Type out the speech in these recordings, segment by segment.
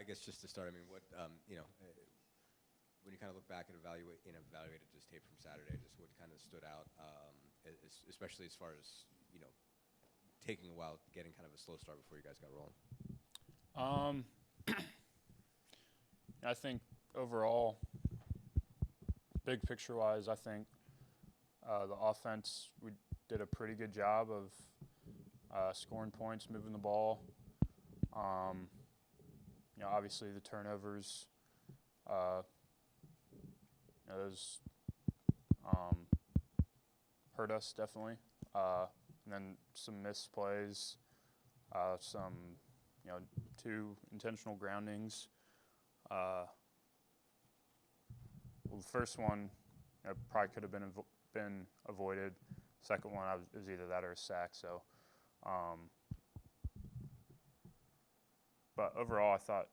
I guess just to start, I mean, what when you kind of look back and evaluated just tape from Saturday, just what kind of stood out, especially as far as taking a while, getting kind of a slow start before you guys got rolling. I think overall, big picture wise, I think the offense, we did a pretty good job of scoring points, moving the ball. Obviously the turnovers, those hurt us definitely. And then some missed plays, some, two intentional groundings. Well, the first one probably could have been avoided. Second one, it was either that or a sack. So, but overall, I thought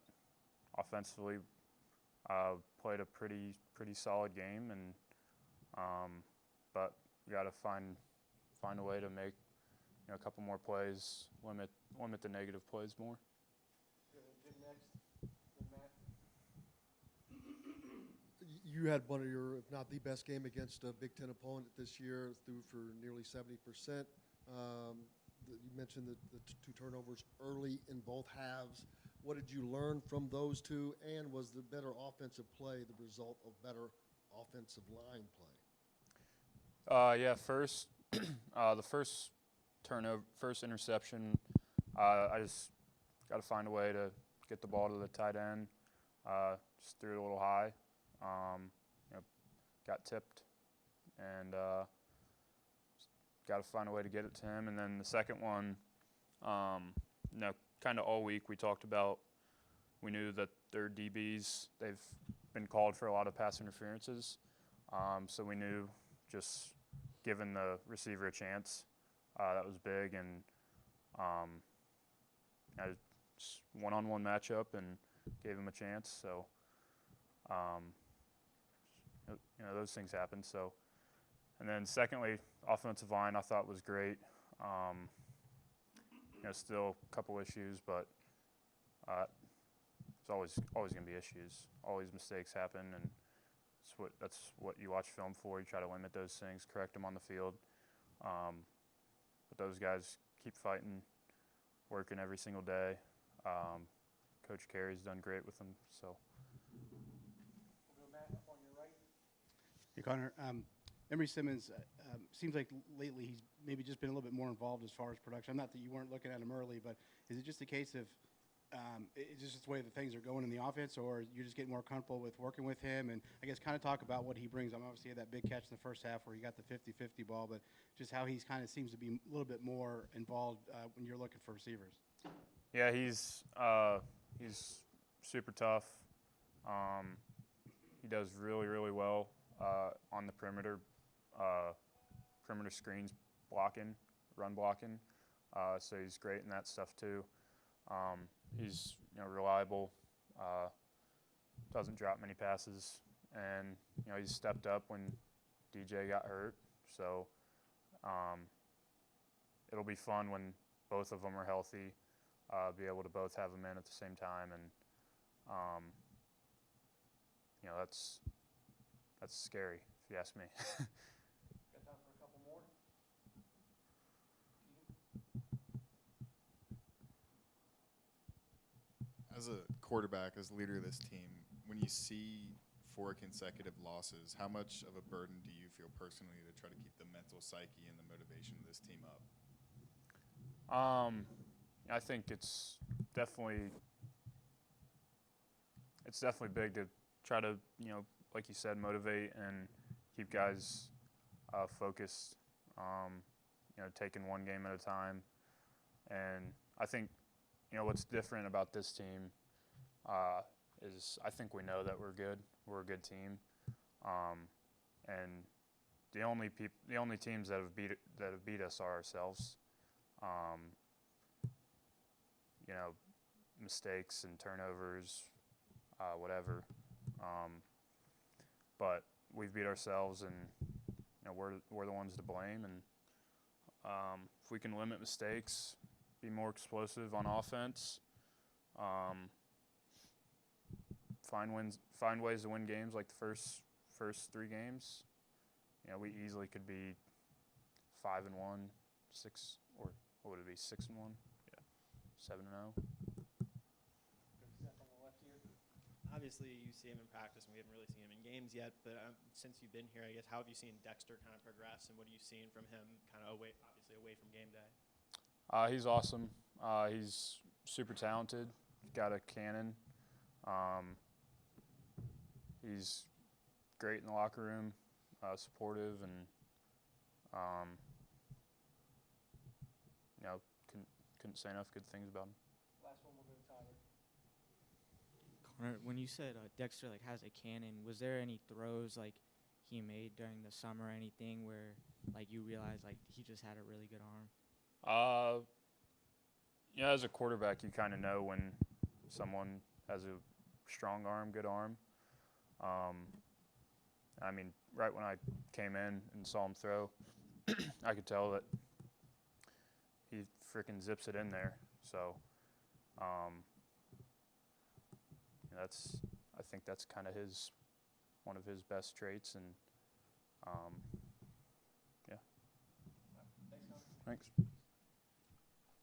offensively played a pretty solid game, and but we got to find a way to make a couple more plays, limit the negative plays more. Jim next, then Matt. You had one of your, if not the best game against a Big Ten opponent this year, threw for nearly 70%. You mentioned the two turnovers early in both halves. What did you learn from those two, and was the better offensive play the result of better offensive line play? First, the first turnover, first interception, I just got to find a way to get the ball to the tight end. Just threw it a little high. Got tipped, and got to find a way to get it to him. And then the second one, kind of all week we talked about, we knew that their DBs, they've been called for a lot of pass interferences. So we knew just giving the receiver a chance, that was big. And just one-on-one matchup and gave him a chance. So, those things happen. So, and then secondly, offensive line I thought was great. Still a couple issues, but it's always going to be issues. Always mistakes happen, and that's what you watch film for. You try to limit those things, correct them on the field. But those guys keep fighting, working every single day. Coach Carey's done great with them. So. We'll go Matt up on your right. Hey, Connor. Emory Simmons seems like lately he's maybe just been a little bit more involved as far as production. Not that you weren't looking at him early, but is it just a case of it's just the way that things are going in the offense, or you're just getting more comfortable with working with him? And I guess kind of talk about what he brings. I'm obviously had that big catch in the first half where he got the 50-50 ball, but just how he's kind of seems to be a little bit more involved when you're looking for receivers. Yeah, he's super tough. He does really, really well on the perimeter screens blocking, run blocking. So he's great in that stuff too. He's reliable, doesn't drop many passes, and he's stepped up when DJ got hurt. So it'll be fun when both of them are healthy, be able to both have them in at the same time, and that's scary if you ask me. Got time for a couple more? As a quarterback, as leader of this team, when you see 4 consecutive losses, how much of a burden do you feel personally to try to keep the mental psyche and the motivation of this team up? I think it's definitely big to try to, like you said, motivate and keep guys focused, taking one game at a time. And I think, what's different about this team is I think we know that we're good. We're a good team. And the only teams that have beat us are ourselves. Mistakes and turnovers, whatever. But we've beat ourselves, and we're the ones to blame. And if we can limit mistakes, be more explosive on offense, find ways to win games like the first 3 games. You know, we easily could be 5-1, 6, or what would it be, 6-1? Yeah, 7-0. Obviously, you see him in practice, and we haven't really seen him in games yet. But since you've been here, I guess, how have you seen Dexter kind of progress, and what are you seeing from him, kind of away from game day? He's awesome. He's super talented. He's got a cannon. He's great in the locker room, supportive, and you know, couldn't say enough good things about him. Last one, we'll go to Tyler. Connor, when you said Dexter like has a cannon, was there any throws like he made during the summer or anything where like you realized like he just had a really good arm? Yeah, as a quarterback, you kind of know when someone has a strong arm, good arm. I mean, right when I came in and saw him throw, I could tell that he freaking zips it in there. So, I think that's kind of one of his best traits, and yeah. Thanks, Connor. Thanks.